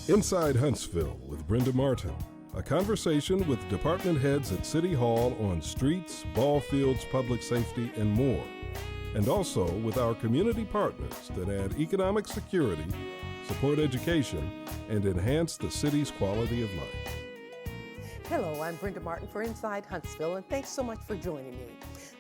Inside Huntsville with Brenda Martin, a conversation with department heads at City Hall on streets, ball fields, public safety, and more. And also with our community partners that add economic security, support education, and enhance the city's quality of life. Hello, I'm Brenda Martin for Inside Huntsville, and thanks so much for joining me.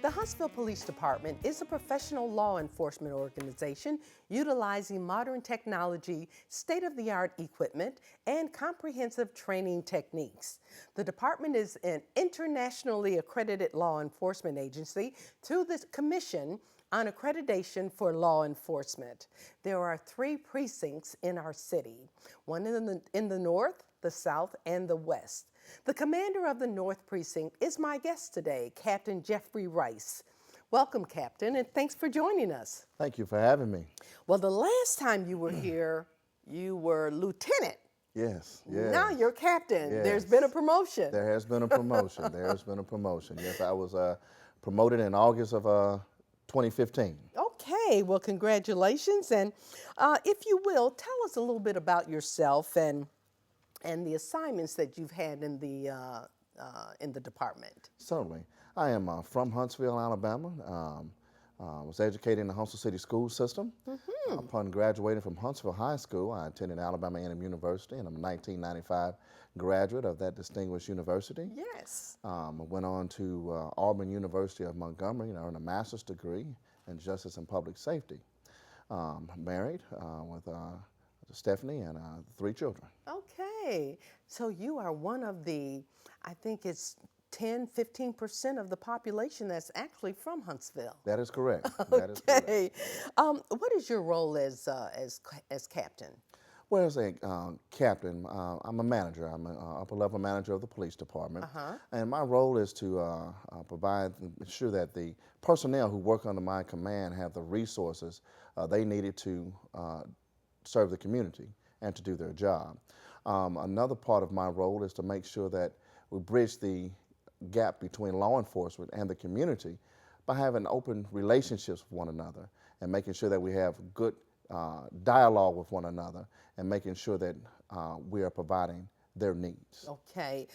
The Huntsville Police Department is a professional law enforcement organization utilizing modern technology, state-of-the-art equipment, and comprehensive training techniques. The department is an internationally accredited law enforcement agency through the Commission on Accreditation for Law Enforcement. There are 3 precincts in our city, one in the north, the south, and the west. The commander of the North Precinct is my guest today, Captain Jeffrey Rice. Welcome, Captain, and thanks for joining us. Thank you for having me. Well, the last time you were here, you were lieutenant. Yes. Now you're captain. Yes. There's been a promotion. There has been a promotion. There has been a promotion. Yes, I was promoted in August of 2015. Okay, well, congratulations. And if you will, tell us a little bit about yourself and the assignments that you've had in the department. Certainly. I am from Huntsville, Alabama. Was educated in the Huntsville City School System. Upon graduating from Huntsville High School, I attended Alabama A&M University, and I'm a 1995 graduate of that distinguished university. Yes. I went on to Auburn University of Montgomery and earned a master's degree in Justice and Public Safety. Married with Stephanie and 3 children. Okay, so you are one of the, I think it's 10–15% of the population that's actually from Huntsville. That is correct. Okay. What is your role as captain? Well, as a captain, I'm a manager. I'm an upper-level manager of the police department. And my role is to ensure that the personnel who work under my command have the resources they needed to serve the community and to do their job. Another part of my role is to make sure that we bridge the gap between law enforcement and the community by having open relationships with one another and making sure that we have good dialogue with one another and making sure that we are providing their needs. Okay.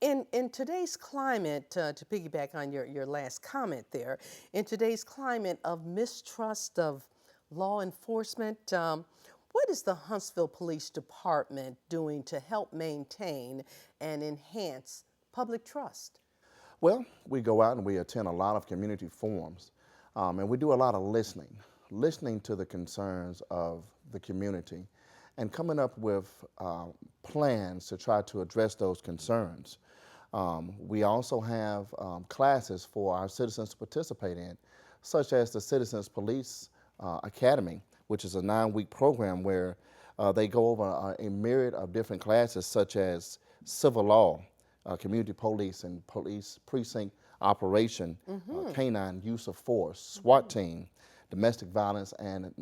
In today's climate, to piggyback on your last comment there, in today's climate of mistrust of law enforcement, what is the Huntsville Police Department doing to help maintain and enhance public trust? Well, we go out and we attend a lot of community forums, and we do a lot of listening to the concerns of the community and coming up with plans to try to address those concerns. We also have classes for our citizens to participate in, such as the Citizens Police Academy, which is a 9-week program where they go over a myriad of different classes such as civil law, community police and police precinct operation, canine use of force, SWAT team, domestic violence, and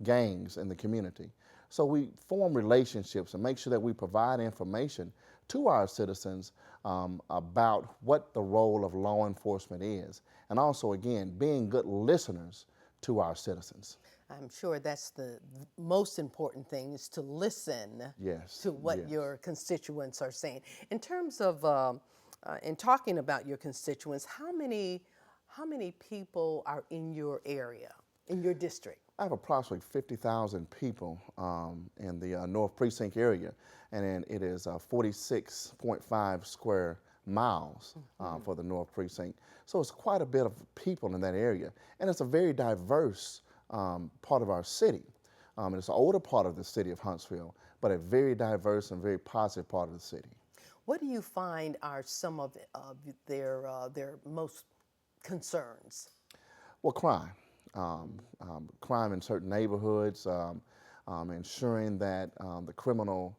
gangs in the community. So we form relationships and make sure that we provide information to our citizens about what the role of law enforcement is, and also, again, being good listeners to our citizens. I'm sure that's the most important thing, is to listen to what your constituents are saying. In terms of, in talking about your constituents, how many people are in your area, in your district? I have approximately 50,000 people in the North Precinct area, and it is 46.5 square miles for the North Precinct. So it's quite a bit of people in that area, and it's a very diverse part of our city. It's an older part of the city of Huntsville, but a very diverse and very positive part of the city. What do you find are some of their most concerns? Well, crime. Crime in certain neighborhoods, ensuring that the criminal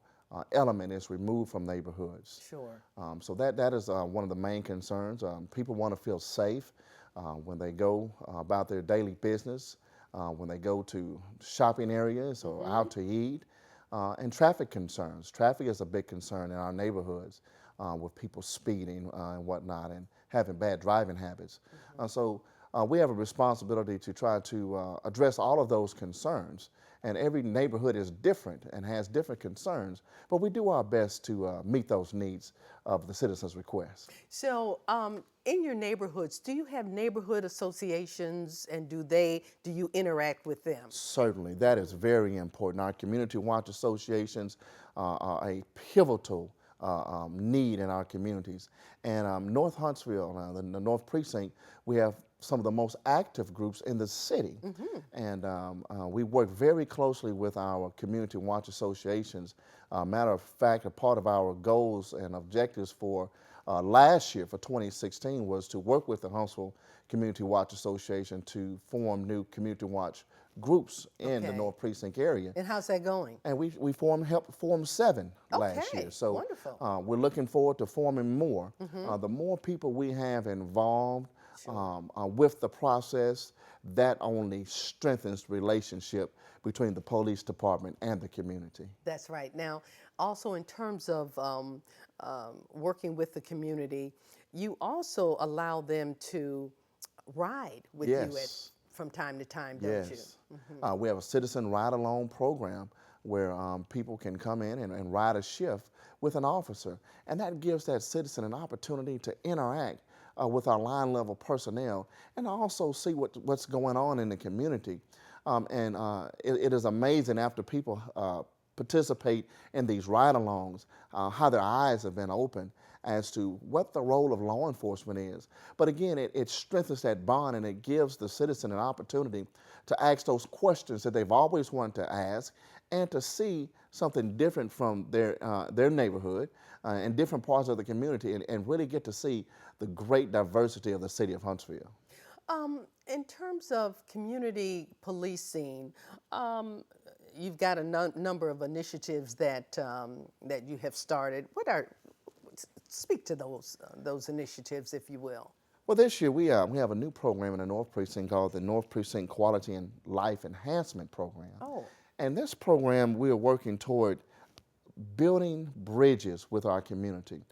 element is removed from neighborhoods. Sure. So that is one of the main concerns. People want to feel safe when they go about their daily business, when they go to shopping areas or out to eat, and traffic concerns. Traffic is a big concern in our neighborhoods with people speeding and whatnot and having bad driving habits. So we have a responsibility to try to address all of those concerns and every neighborhood is different and has different concerns, but we do our best to meet those needs of the citizens' requests. So, in your neighborhoods, do you have neighborhood associations, and do you interact with them? Certainly, that is very important. Our community watch associations are a pivotal need in our communities. And North Huntsville, the North Precinct, we have some of the most active groups in the city. And we work very closely with our community watch associations. Matter of fact, a part of our goals and objectives for last year, for 2016, was to work with the Huntsville Community Watch Association to form new community watch groups in the North Precinct area. And how's that going? And we helped form 7 last year. So wonderful. we're looking forward to forming more. The more people we have involved with the process, that only strengthens relationship between the police department and the community. That's right. Now, also in terms of working with the community, you also allow them to ride with you from time to time, don't you? We have a citizen ride-along program where people can come in and ride a shift with an officer, and that gives that citizen an opportunity to interact with our line-level personnel and also see what's going on in the community. It is amazing after people participate in these ride-alongs, how their eyes have been opened as to what the role of law enforcement is. But again, it strengthens that bond, and it gives the citizen an opportunity to ask those questions that they've always wanted to ask, and to see something different from their neighborhood and different parts of the community, and really get to see the great diversity of the city of Huntsville. In terms of community policing, you've got a number of initiatives that you have started. Speak to those initiatives, if you will. Well, this year we have a new program in the North Precinct called the North Precinct Quality and Life Enhancement Program. Oh. And this program, we are working toward building bridges with our community,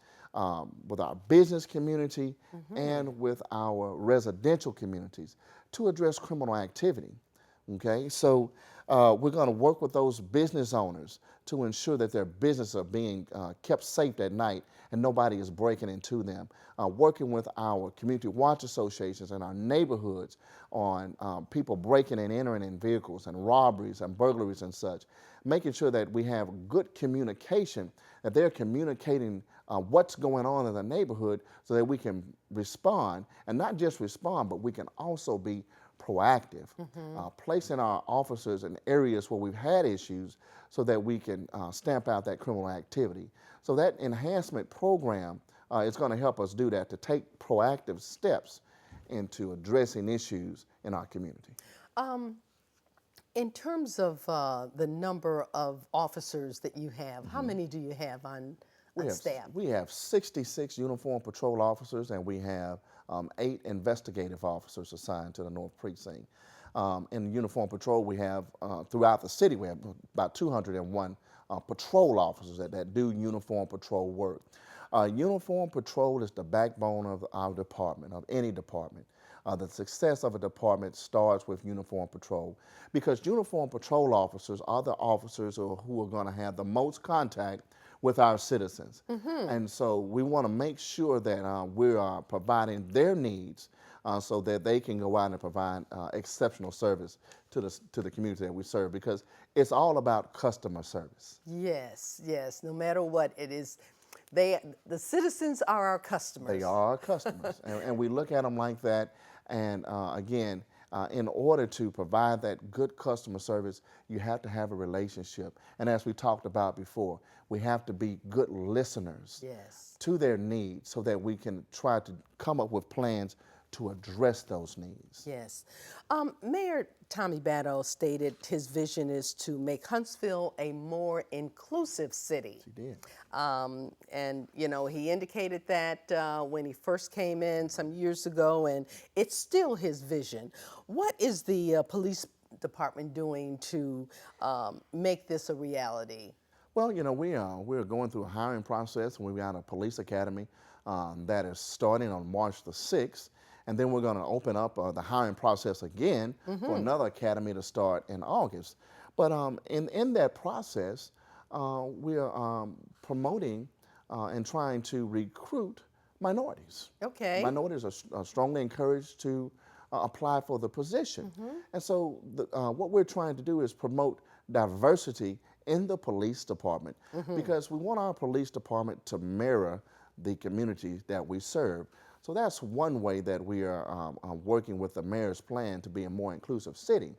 with our business community, and with our residential communities to address criminal activity. Okay, so we're going to work with those business owners to ensure that their businesses are being kept safe at night and nobody is breaking into them. Working with our community watch associations and our neighborhoods on people breaking and entering in vehicles and robberies and burglaries and such. Making sure that we have good communication, that they're communicating what's going on in the neighborhood so that we can respond, and not just respond, but we can also be proactive, placing our officers in areas where we've had issues so that we can stamp out that criminal activity. So that enhancement program is going to help us do that, to take proactive steps into addressing issues in our community. In terms of the number of officers that you have, how many do you have on staff? We have 66 uniformed patrol officers, and we have 8 investigative officers assigned to the North Precinct. In uniform patrol, we have, throughout the city, we have about 201 patrol officers that do uniform patrol work. Uniform patrol is the backbone of our department, of any department. The success of a department starts with uniform patrol, because uniform patrol officers are the officers who are going to have the most contact with our citizens. And so we want to make sure that we are providing their needs so that they can go out and provide exceptional service to the community that we serve, because it's all about customer service. Yes, yes, no matter what it is. The citizens are our customers. They are our customers, and we look at them like that. And again, in order to provide that good customer service, you have to have a relationship. And as we talked about before, we have to be good listeners to their needs so that we can try to come up with plans to address those needs. Yes. Mayor Tommy Battle stated his vision is to make Huntsville a more inclusive city. He did. And, you know, he indicated that when he first came in some years ago, and it's still his vision. What is the police department doing to make this a reality? Well, you know, we're going through a hiring process, and we've got a police academy that is starting on March the 6th. And then we're going to open up the hiring process again for another academy to start in August. But in that process, we're promoting and trying to recruit minorities. Okay. Minorities are strongly encouraged to apply for the position. And so what we're trying to do is promote diversity in the police department because we want our police department to mirror the community that we serve. So that's one way that we are working with the mayor's plan to be a more inclusive city.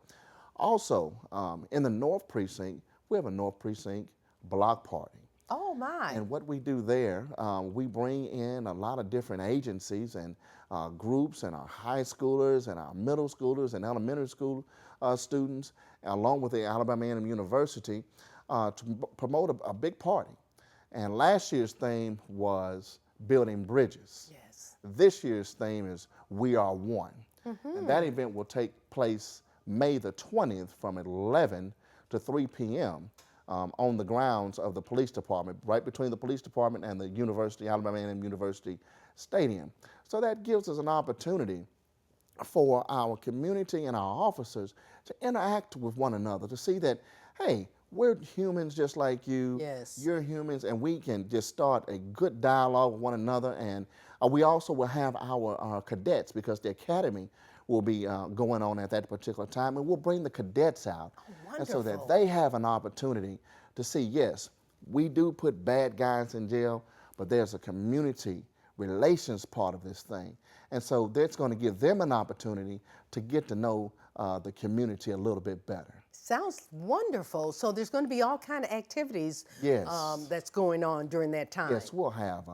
Also, in the North Precinct, we have a North Precinct block party. Oh my. And what we do there, we bring in a lot of different agencies and groups and our high schoolers and our middle schoolers and elementary school students, along with the Alabama A&M University, to promote a big party. And last year's theme was building bridges. Yes. This year's theme is We Are One. And that event will take place May the 20th from 11 to 3 p.m. On the grounds of the police department, right between the police department and the university, Alabama A&M University Stadium. So that gives us an opportunity for our community and our officers to interact with one another, to see that, hey, we're humans just like you. Yes. You're humans, and we can just start a good dialogue with one another. And we also will have our cadets, because the academy will be going on at that particular time, and we'll bring the cadets out. Oh, and so that wonderful. they have an opportunity to see, yes, we do put bad guys in jail, but there's a community relations part of this thing. And so that's going to give them an opportunity to get to know the community a little bit better. Sounds wonderful. So there's going to be all kind of activities Yes. that's going on during that time. Yes, we'll have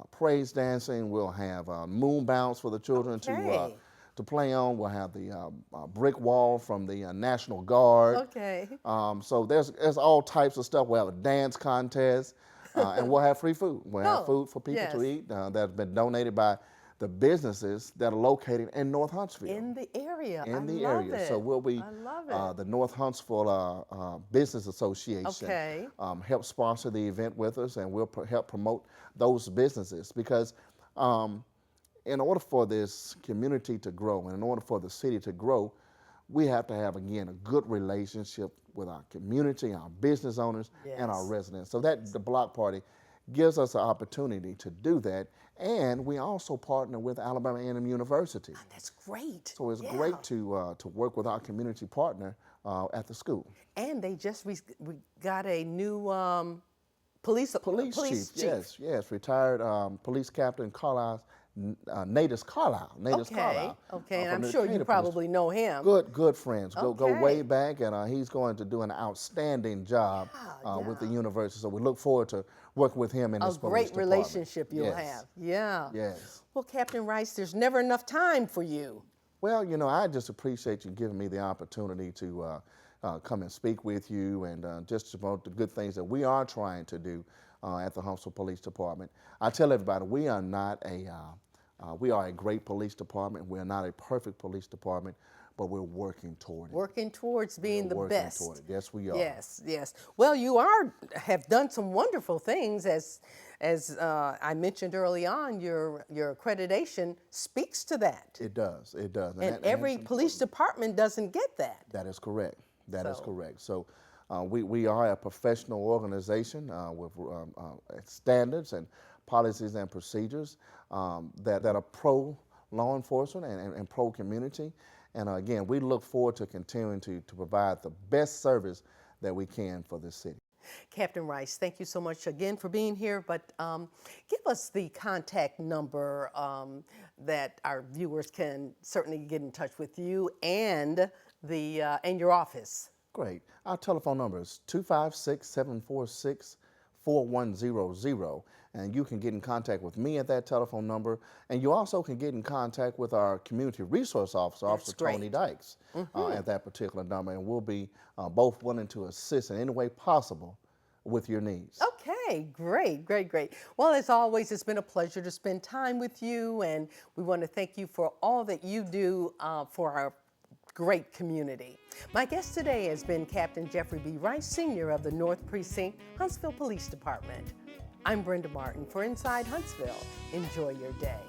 praise dancing, we'll have moon bounce for the children to play on. We'll have the brick wall from the National Guard. Okay. So there's all types of stuff. We'll have a dance contest, and we'll have free food. We'll have food for people to eat that's been donated by the businesses that are located in North Huntsville. In the area. In the love area. it. So we'll be I love it. the North Huntsville Business Association Okay. help sponsor the event with us, and we'll help promote those businesses, because in order for this community to grow and in order for the city to grow, we have to have, again, a good relationship with our community, our business owners, and our residents. So that the block party gives us an opportunity to do that. And we also partner with Alabama A&M University. Oh, that's great. So it's great to work with our community partner at the school. And they just we got a new police chief. Yes, retired police captain Carlisle. Natus Carlisle. Okay, and I'm sure you probably know him. Good friends. Go way back, and he's going to do an outstanding job with the university. So we look forward to working with him in this police department. A great relationship you'll have. Yeah. Yes. Well, Captain Rice, there's never enough time for you. Well, you know, I just appreciate you giving me the opportunity to come and speak with you and just promote the good things that we are trying to do at the Huntsville Police Department. I tell everybody, we are not we are a great police department. We're not a perfect police department, but we're working toward it. Working towards being the best. Toward it. Yes, we are. Yes. Well, you have done some wonderful things, as I mentioned early on. Your accreditation speaks to that. It does. And every police department doesn't get that. That is correct. That is correct. So we are a professional organization with standards and policies and procedures that are pro law enforcement and pro community. And again, we look forward to continuing to provide the best service that we can for this city. Captain Rice, thank you so much again for being here, but give us the contact number that our viewers can certainly get in touch with you and your office. Great. Our telephone number is 256-746-4100, and you can get in contact with me at that telephone number, and you also can get in contact with our community resource officer, Officer Tony Dykes, at that particular number, and we'll be both willing to assist in any way possible with your needs. Okay, great. Well, as always, it's been a pleasure to spend time with you, and we want to thank you for all that you do for our great community. My guest today has been Captain Jeffrey B. Rice, Sr. of the North Precinct, Huntsville Police Department. I'm Brenda Martin for Inside Huntsville. Enjoy your day.